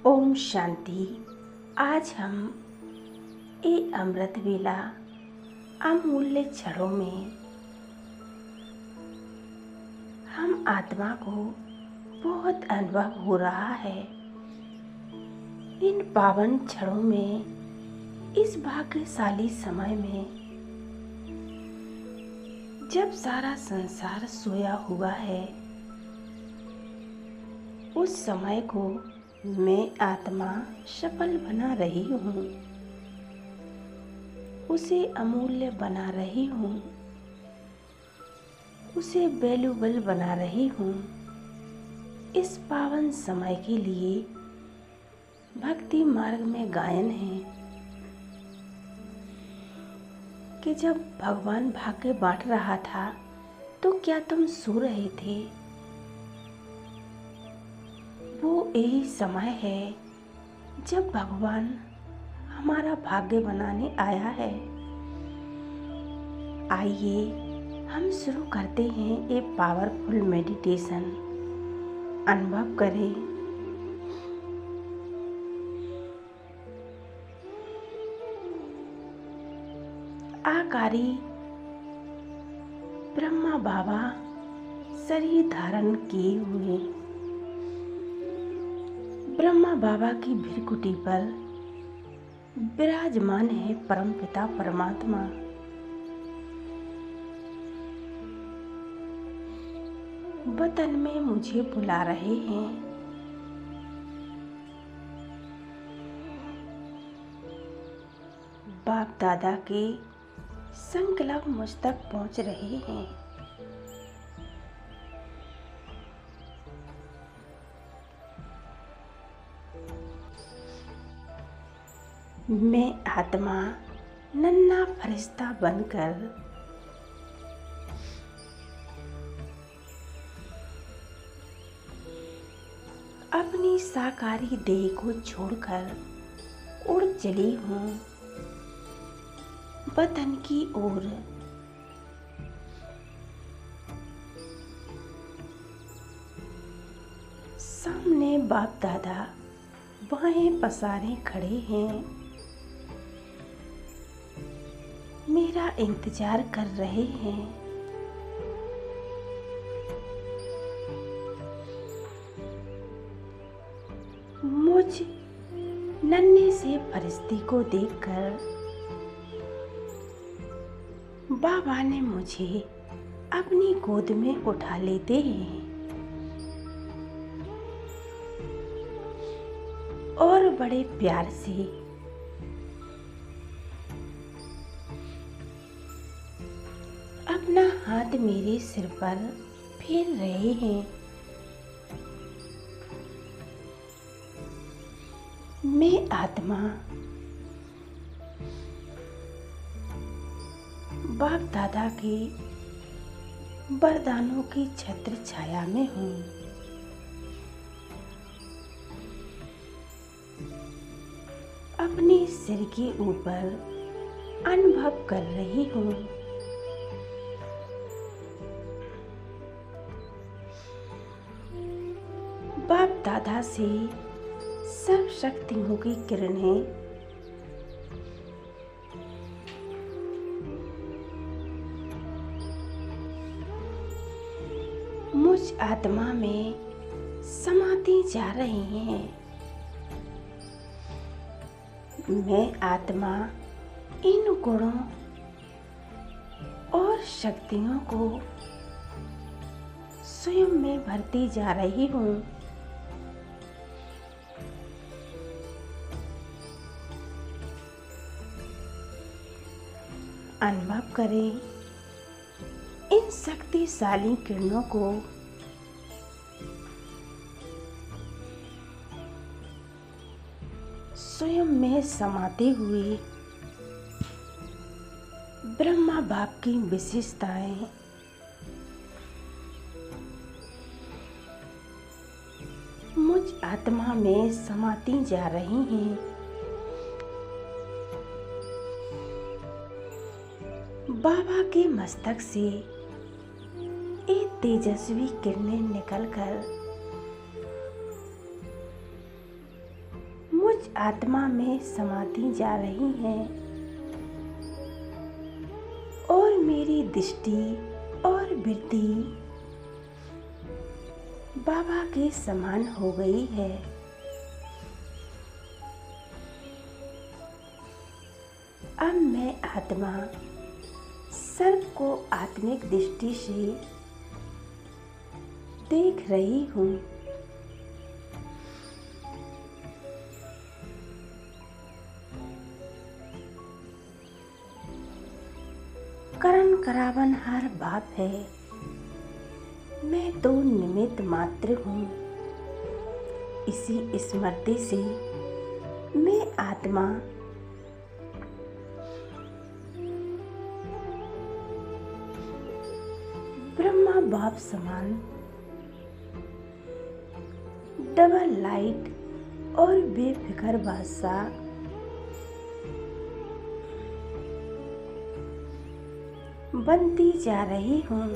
ओम शांति। आज हम ये अमृत वेला अमूल्य क्षणों में हम आत्मा को बहुत अनुभव हो रहा है। इन पावन क्षणों में, इस भाग्यशाली समय में जब सारा संसार सोया हुआ है, उस समय को मैं आत्मा सफल बना रही हूँ, उसे अमूल्य बना रही हूँ, उसे वैल्यूबल बना रही हूँ। इस पावन समय के लिए भक्ति मार्ग में गायन है कि जब भगवान भाग्य बांट रहा था तो क्या तुम सो रहे थे? वो यही समय है जब भगवान हमारा भाग्य बनाने आया है। आइए हम शुरू करते हैं ये पावरफुल मेडिटेशन। अनुभव करें। आकारी ब्रह्मा बाबा शरीर धारण किए हुए ब्रह्मा बाबा की भृकुटी पर विराजमान है परमपिता परमात्मा। वतन में मुझे बुला रहे हैं। बाप दादा के संकल्प मुझ तक पहुंच रहे हैं। मैं आत्मा नन्हा फरिश्ता बनकर अपनी साकारी देह को छोड़कर उड़ चली हूँ वतन की ओर। सामने बाप दादा बाहें पसारे खड़े हैं, मेरा इंतजार कर रहे हैं। मुझ नन्हे से फरिश्ते को देखकर बाबा ने मुझे अपनी गोद में उठा लेते हैं और बड़े प्यार से अपना हाथ मेरे सिर पर फेर रहे हैं। मैं आत्मा बाप दादा के वरदानों की छत्र छाया में हूँ। अपने सिर के ऊपर अनुभव कर रही हूँ। बाप दादा से सब शक्तियों की किरणें मुझ आत्मा में समाती जा रही हैं। मैं आत्मा इन गुणों और शक्तियों को स्वयं में भरती जा रही हूँ। अनुभव करें इन शक्तिशाली किरणों को। स्वयं में समाते हुए ब्रह्मा बाप की विशेषताएं मुझ आत्मा में समाती जा रही हैं। बाबा के मस्तक से एक तेजस्वी किरणें निकलकर मुझ आत्मा में समाती जा रही हैं और मेरी दृष्टि और वृत्ति बाबा के समान हो गई है। अब मैं आत्मा सर्व को आत्मिक दृष्टि से देख रही हूँ। करण करावन हर बाप है, मैं तो निमित्त मात्र हूँ। इसी स्मृति से मैं आत्मा ब्रह्मा बाप समान डबल लाइट और बेफिक्र बादशाह बनती जा रही हूँ।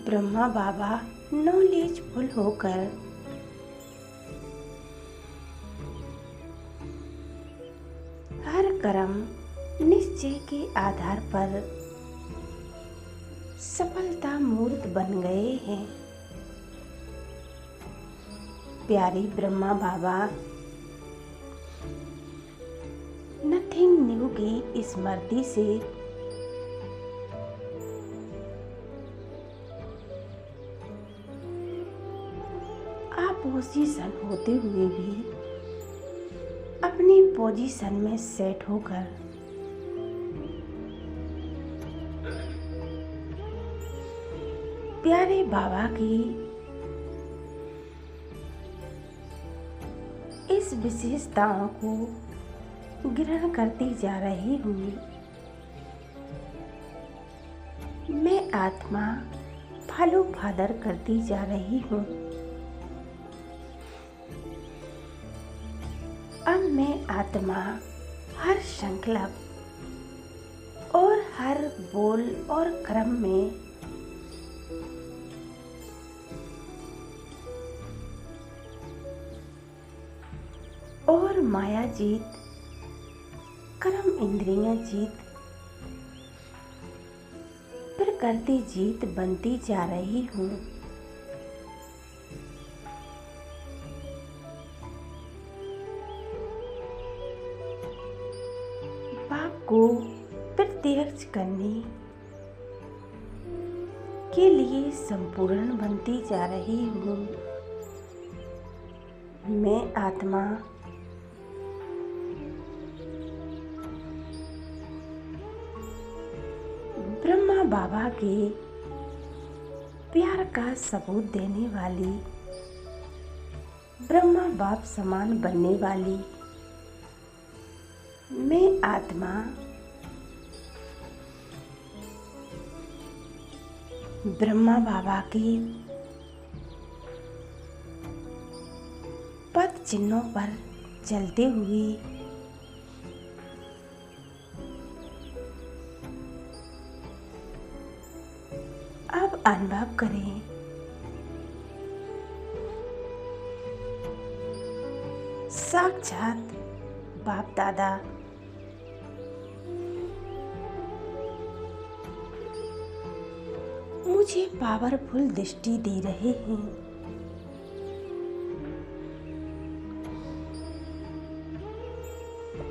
ब्रह्मा बाबा नॉलेजफुल होकर हर कर्म निश्चय के आधार पर सफलता मूर्त बन गए हैं। प्यारी ब्रह्मा बाबा नथिंग न्यू की स्मृति से अपोजिशन होते हुए भी अपनी पोजीशन में सेट होकर प्यारे बाबा की इस विशेषताओं को ग्रहण करती जा रही हूँ। मैं आत्मा फॉलो फादर करती जा रही हूँ। अब मैं आत्मा हर संकल्प और हर बोल और कर्म में और माया जीत कर्म इंद्रियां जीत प्रकृति जीत बनती जा रही हूँ। बाप को प्रत्यक्ष करने के लिए संपूर्ण बनती जा रही हूँ। मैं आत्मा ब्रह्मा बाबा के प्यार का सबूत देने वाली, ब्रह्मा बाप समान बनने वाली मैं आत्मा ब्रह्मा बाबा की पद चिन्हों पर चलते हुए अब अनुभव करें साक्षात बाप दादा मुझे पावरफुल दृष्टि दे रहे हैं।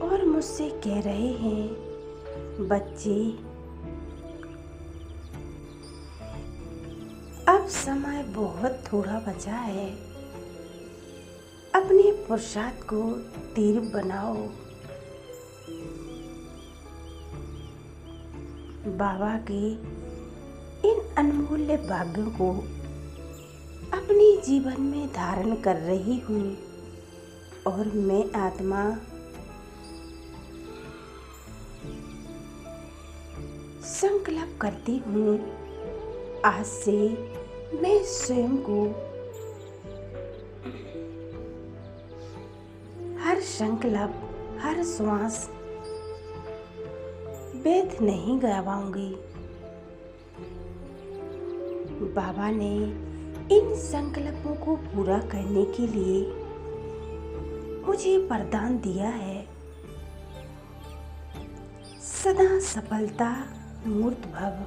और मुझसे कह रहे हैं, बच्चे अब समय बहुत थोड़ा बचा है, अपने पुरुषार्थ को तीव्र बनाओ। बाबा के इन अनमूल्य भाग्यों को अपने जीवन में धारण कर रही हूँ और मैं आत्मा संकल्प करती हूँ, आज से मैं स्वयं को हर संकल्प हर श्वास व्यर्थ नहीं गवाऊंगी। बाबा ने इन संकल्पों को पूरा करने के लिए मुझे वरदान दिया है। सदा सफलता मूर्त भव।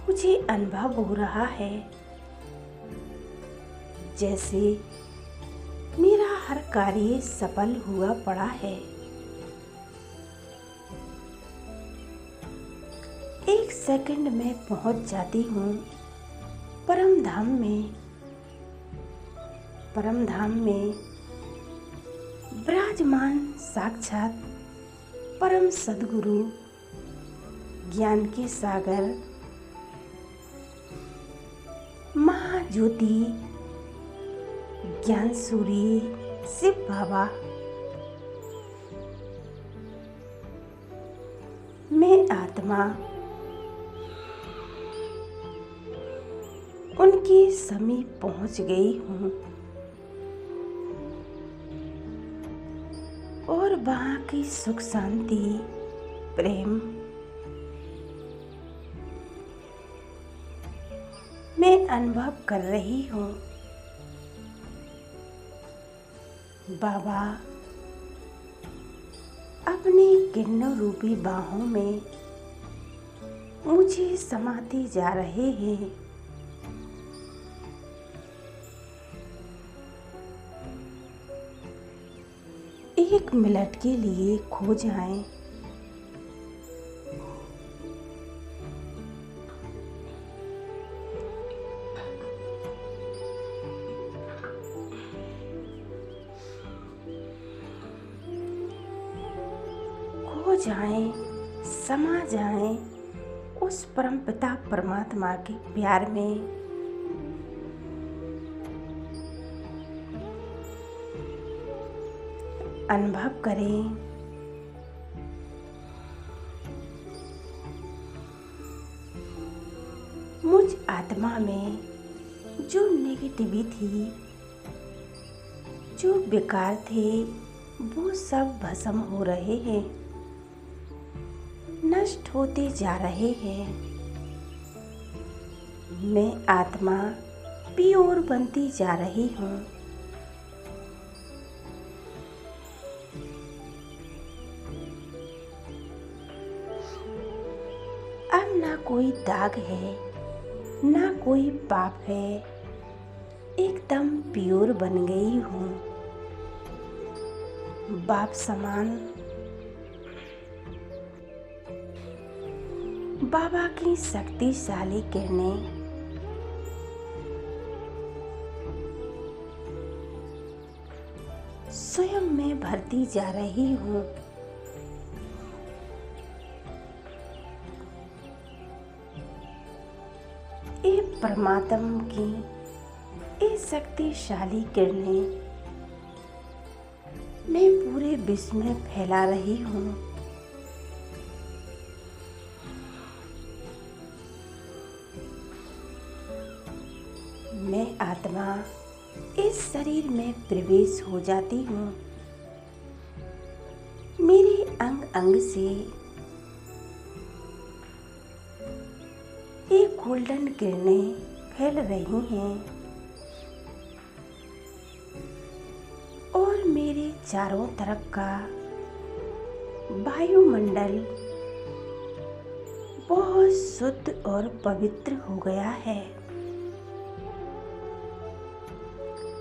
मुझे अनुभव हो रहा है जैसे मेरा हर कार्य सफल हुआ पड़ा है। एक सेकंड में पहुंच जाती हूँ परम धाम में। परम धाम में विराजमान साक्षात परम सद्गुरु ज्ञान के सागर महाज्योति ज्ञान सूर्य शिव बाबा, मैं आत्मा उनके समीप पहुंच गई हूँ और वहाँ की सुख शांति प्रेम मैं अनुभव कर रही हूँ। बाबा अपनी किरणों रूपी बाहों में मुझे समाते जा रहे हैं। एक मिनट के लिए खो जाएं। खो जाएं, समा जाएं उस परमपिता परमात्मा के प्यार में। अनुभव करें मुझ आत्मा में जो नेगेटिविटी जो बेकार थे वो सब भस्म हो रहे हैं, नष्ट होते जा रहे हैं। मैं आत्मा प्योर बनती जा रही हूँ। अब ना कोई दाग है ना कोई पाप है, एकदम प्योर बन गई हूँ। बाप समान बाबा की शक्तिशाली किरणें स्वयं में भरती जा रही हूँ। ये परमात्मा की ये शक्तिशाली किरणें मैं पूरे विश्व में फैला रही हूँ। मैं आत्मा इस शरीर में प्रवेश हो जाती हूँ। मेरे अंग अंग से एक गोल्डन किरणें फैल रही हैं और मेरे चारों तरफ का वायुमंडल बहुत शुद्ध और पवित्र हो गया है।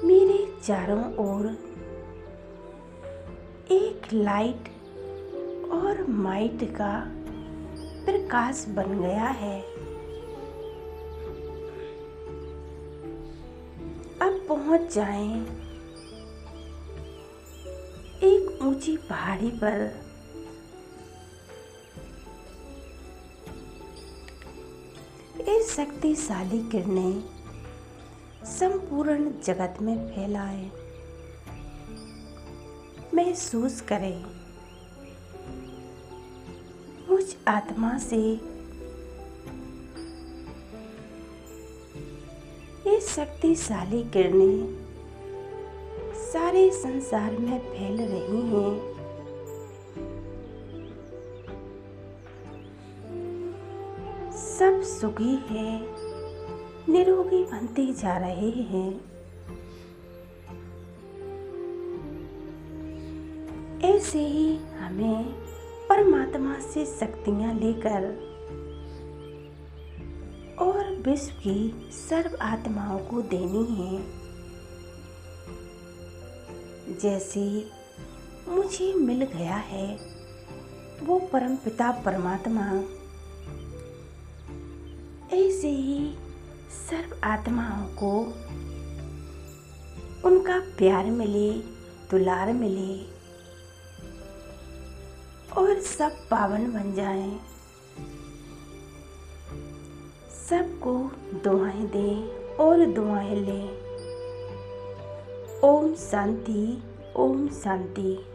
मेरे चारों ओर एक लाइट और माइट का प्रकाश बन गया है। अब पहुंच जाएं एक ऊंची पहाड़ी पर। ये शक्तिशाली किरणें संपूर्ण जगत में फैलाए। महसूस करें मुझ आत्मा से ये शक्तिशाली किरणें सारे संसार में फैल रही हैं। सब सुखी हैं, निरोगी बनते जा रहे हैं। ऐसे ही हमें परमात्मा से शक्तियाँ लेकर और विश्व की सर्व आत्माओं को देनी है। जैसे मुझे मिल गया है वो परमपिता परमात्मा, ऐसे ही सर्व आत्माओं को उनका प्यार मिले, दुलार मिले और सब पावन बन जाएं। सबको दुआएं दें और दुआएं लें। ओम शांति, ओम शांति।